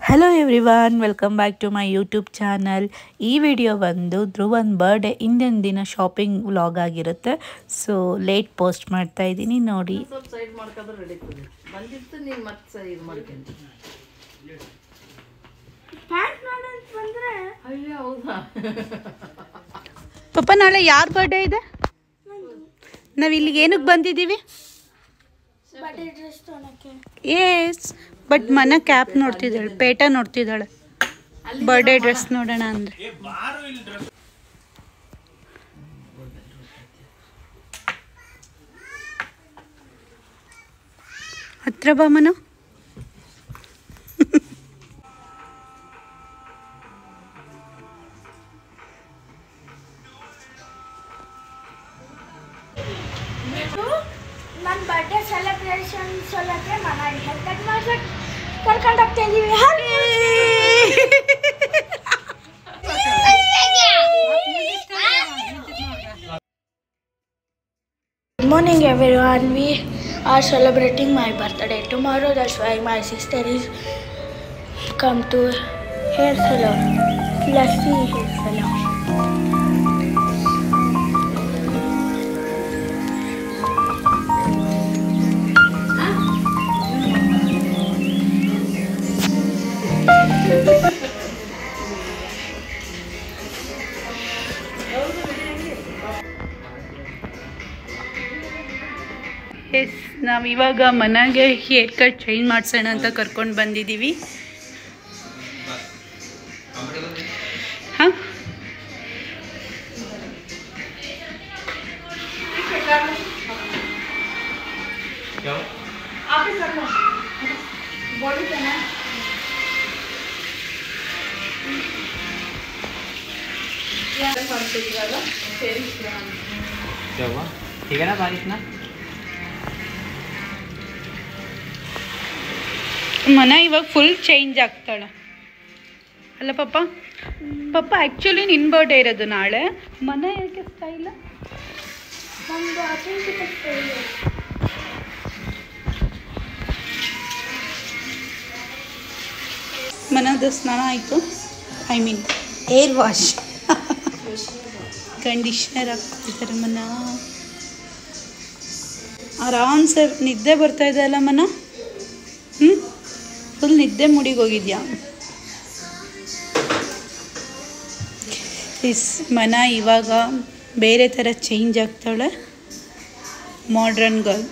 Hello everyone, welcome back to my YouTube channel. ಈ video ಬಂದು ಧ್ರುವನ್ ಬರ್ಡೇ ಇಂದಿನ ದಿನ ಶಾಪಿಂಗ್ ವ್ಲಾಗ್ ಆಗಿರುತ್ತೆ. ಸೊ ಲೇಟ್ ಪೋಸ್ಟ್ ಮಾಡ್ತಾ ಇದ್ದೀನಿ ನೋಡಿ. ಪಾಪ ನಾಳೆ ಯಾರ ಬರ್ಡೇ ಇದೆ? ನಾವು ಇಲ್ಲಿಗೆ ಏನಕ್ಕೆ ಬಂದಿದ್ದೀವಿ? ಎಸ್, ಬಟ್ ಮನ ಕ್ಯಾಪ್ ನೋಡ್ತಿದ್ದಾಳೆ, ಪೇಟ ನೋಡ್ತಿದ್ದಾಳೆ. ಬರ್ಡೇ ಡ್ರೆಸ್ ನೋಡೋಣ ಅಂದ್ರೆ ಹತ್ರ ಬಾ ಮನ. ನನ್ನ ಬರ್ಡೇ ಸೆಲೆಬ್ರೇಷನ್ ಸಲಕ್ಕೆ ಮನೆಗೆ ಹೆಲ್ತ್ ಮಾಡ್ಬೇಕು ಕರ್ಕೊಂಡು ಹೋಗ್ತಾ ಇದೀವಿ. Good morning everyone. We are celebrating my birthday tomorrow. That's why my sister is come to hair salon. Let's see hair salon. Yes, ನಾವು ಇವಾಗ ಮನೆಗೆ ಹೇರ್ ಕಟ್ ಚೇಂಜ್ ಮಾಡಿಸೋಣ ಅಂತ ಕರ್ಕೊಂಡು ಬಂದಿದ್ದೀವಿ. ಹಾಂ, ठीक है ना बारिश ना. ಮನ ಇವಾಗ ಫುಲ್ ಚೇಂಜ್ ಆಗ್ತಾಳೆ ಅಲ್ಲ ಪಾಪ? ಪಾಪ ಆ್ಯಕ್ಚುಲಿ ನಿನ್ನ ಬರ್ಡೇ ಇರೋದು ನಾಳೆ. ಮನ ಯಾಕೆ ಸ್ಟೈಲ? ನಮ್ಮದು ಅತ್ಯಂತ ಸ್ಟೈಲ್. ಮನದ ಸ್ನಾನ ಆಯಿತು, I mean air wash, conditioner ಹಾಕ್ತಿದ್ದಾರೆ. ಮನ ಆರಾಮ್ಸೆ ನಿದ್ದೆ ಬರ್ತಾ ಇದೆ ಅಲ್ಲ ಮನ? ಫುಲ್ ನಿದ್ದೆ ಮುಡಿಗೆ ಹೋಗಿದ್ಯಾ? ಮನ ಇವಾಗ ಬೇರೆ ಥರ ಚೇಂಜ್ ಆಗ್ತಾಳೆ, ಮಾಡ್ರನ್ ಗರ್ಲ್.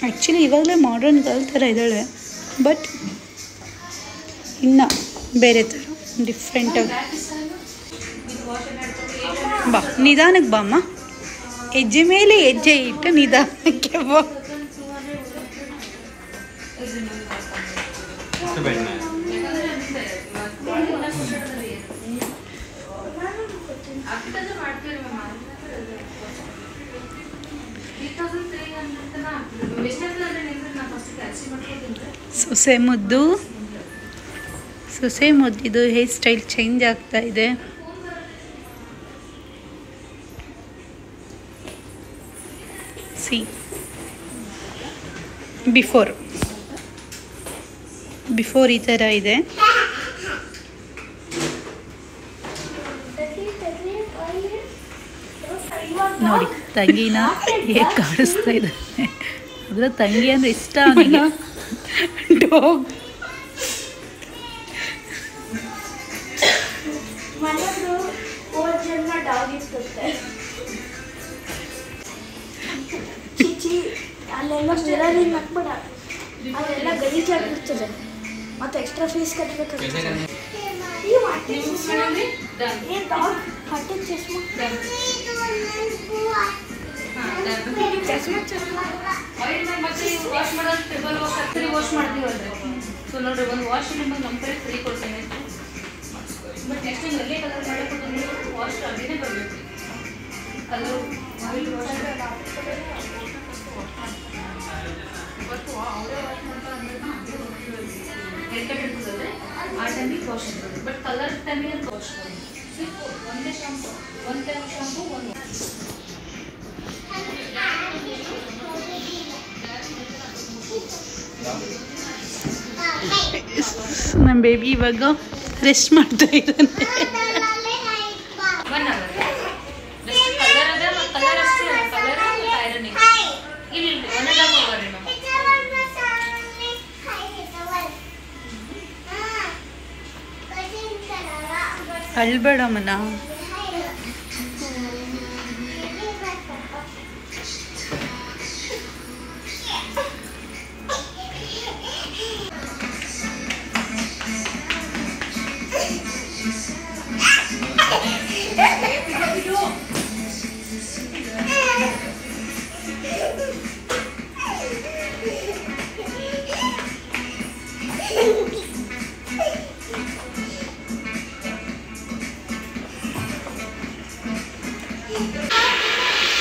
ಆ್ಯಕ್ಚುಲಿ ಇವಾಗಲೇ ಮಾಡ್ರನ್ ಗರ್ಲ್ ಥರ ಇದ್ದಾಳೆ, ಬಟ್ ಇನ್ನು ಬೇರೆ ಥರ ಡಿಫ್ರೆಂಟಾಗಿ. ಬಾ, ನಿಧಾನಕ್ಕೆ ಬಾಮ್ಮ, ಹೆಜ್ಜೆ ಮೇಲೆ ಹೆಜ್ಜೆ ಇಟ್ಟು ನಿಧಾನಕ್ಕೆ ಬಾ. ಸೊಸೆ ಮುದ್ದು, ಸೊಸೆ ಮುದ್ದಿದು ಹೇರ್ ಸ್ಟೈಲ್ ಚೇಂಜ್ ಆಗ್ತಾ ಇದೆ. ಸಿ, ಬಿಫೋರ್ ಈ ಥರ ಇದೆ. ನೋಡಿ ತಂಗಿನ ಹೇಗೆ ಕಾಡಿಸ್ತಾ ಇದ್ದಾನೆ. ಅದರ ತಂಗಿ ಅಂದರೆ ಇಷ್ಟ ಅವನಿಗೆ. ಡಾಗ್ ಮನೆಯದು ಹೋದ ಜನ್ಮ ಡಾಗ್ ಇರ್ತದೆ. ಚಿಚಿ ಅಲ್ಲೆಲ್ಲ ಮಿರರಿಂಗ್ ಹಾಕ್ಬೇಡ, ಅದೆಲ್ಲ ಗಲೀಜಾಗಿರ್ತದೆ, ಮತ್ತೆ ಎಕ್ಸ್ಟ್ರಾ ಫೀಸ್ ಕಟ್ಟಬೇಕಾಗ್ತದೆ. ಈ ಹೊಟ್ಟೆ ಚಶ್ಮಾ ಏನು ಡಾಗ್ ಹೊಟ್ಟೆ ಚಶ್ಮಾ ವಾಶ್ ಮಾಡ್ತೀವಲ್ರಿ. ಸೊ ನೋಡ್ರಿ, ಒಂದು ವಾಶ್ ನಿಮಗೆ ನಮ್ಮ ಕಡೆ ಫ್ರೀ ಕೊಡ್ತೇನೆ. ಬಟ್ ನೆಕ್ಸ್ಟ್ ಟೈಮ್ ಎಲ್ಲೇ ಕಲರ್ ಮಾಡಕ್ಕೆ ವಾಶ್ ಅದೇನೇ ಬರಬೇಕು. Colour oil wash hair cut ಇರ್ತದೆ, ಆ ಟೈಮಿಗೆ ವಾಶ್ ಇರ್ತದೆ. ಬಟ್ ಕಲರ್ ಟೈಮಿಗೆ ವಾಶ್ ಒಂದೇ ಶಾಂಪು, ಒಂದು ಟೈಮ್ ಶಾಂಪು, ಒಂದು ನಮ್ಮ ಬೇಬಿ ಇವಾಗ ರೆಸ್ಟ್ ಮಾಡ್ತಾ ಇದ್ದಾನೆ. 1 hour ಕಲರ್ ಅದ ಕಲರ್ ಅಷ್ಟೇ ಕಲರ್ ಐರನಿಂಗ್ ಇಲ್ಲಿ 1.5 hour ಏನೋ ಅಳ್ಬೇಡ ಮನ.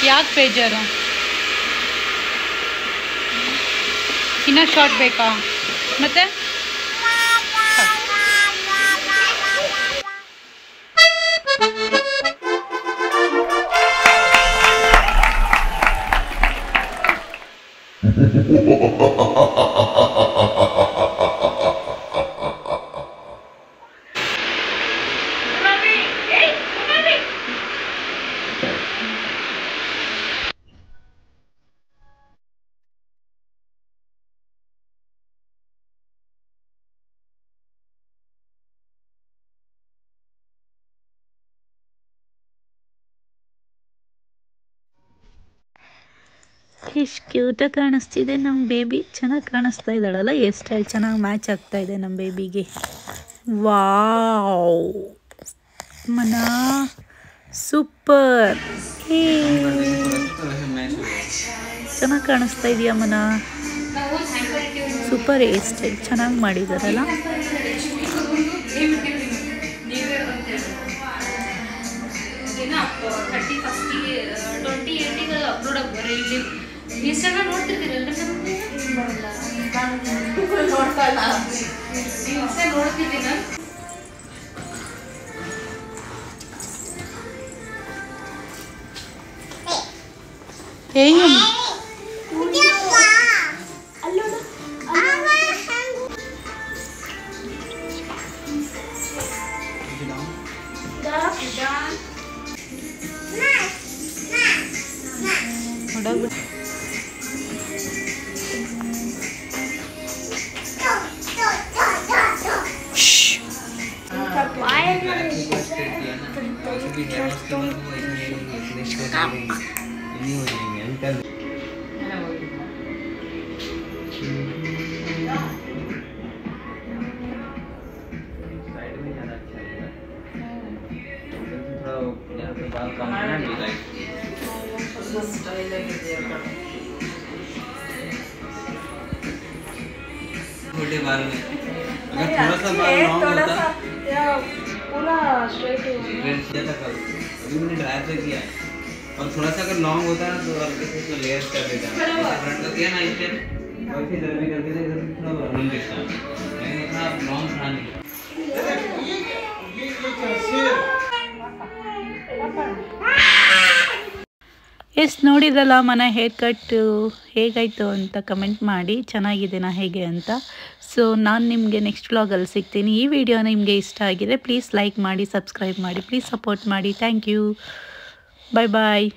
ಯಾಕೆ ಬೇಜಾರು? ಇನ್ನೂ ಶಾರ್ಟ್ ಬೇಕಾ ಮತ್ತೆ? ಎಷ್ಟು ಕ್ಯೂಟಾಗಿ ಕಾಣಿಸ್ತಿದೆ ನಮ್ಮ ಬೇಬಿ. ಚೆನ್ನಾಗಿ ಕಾಣಿಸ್ತಾ ಇದ್ದಾಳಲ್ಲ, ಹೇರ್ ಸ್ಟೈಲ್ ಚೆನ್ನಾಗಿ ಮ್ಯಾಚ್ ಆಗ್ತಾ ಇದೆ ನಮ್ಮ ಬೇಬಿಗೆ. ವಾವ್ ಮನ ಸೂಪರ್. ಚೆನ್ನಾಗಿ ಕಾಣಿಸ್ತಾ ಇದೆಯಾ ಮನ? ಸೂಪರ್ ಹೇರ್ ಸ್ಟೈಲ್ ಚೆನ್ನಾಗಿ ಮಾಡಿದಾರಲ್ಲ. ಅಪ್ಲೋಡ್ ಆಗ್ಬಾರೆ ಇಲ್ಲಿ ಇನ್ಸ್ಟಾಗ್ರಾಮ್ ನೋಡ್ತಿರ್ತೀರಲ್ರಿ ಇನ್ಸ್ಟಾ ನೋಡ್ತಿದ್ದೀನಿ ನಾನು. ಹೆಂಗೆ छोटे बाल में अगर थोड़ा सा बाल लॉन्ग होता पूरा स्ट्रेट किया था कल, अभी मैंने ड्राई से किया है। और थोड़ा सा अगर लॉन्ग होता ना तो हल्के से इसको लेयर्स कर देता फ्रंट का किया ना इससे वैसे इधर भी करके इधर भी थोड़ा वर्णन दिखता है, लेकिन इतना लॉन्ग था नहीं। ಎಸ್ ನೋಡಿದ್ರಲ್ಲ ಮನ ಹೇರ್ ಕಟ್ಟು ಹೇಗಾಯಿತು ಅಂತ ಕಮೆಂಟ್ ಮಾಡಿ, ಚೆನ್ನಾಗಿದೆನಾ ಹೇಗೆ ಅಂತ. ಸೊ ನಾನು ನಿಮಗೆ ನೆಕ್ಸ್ಟ್ ವ್ಲಾಗಲ್ಲಿ ಸಿಗ್ತೀನಿ. ಈ ವಿಡಿಯೋ ನಿಮಗೆ ಇಷ್ಟ ಆಗಿದೆ ಪ್ಲೀಸ್ ಲೈಕ್ ಮಾಡಿ, ಸಬ್ಸ್ಕ್ರೈಬ್ ಮಾಡಿ, ಪ್ಲೀಸ್ ಸಪೋರ್ಟ್ ಮಾಡಿ. Thank you, bye bye.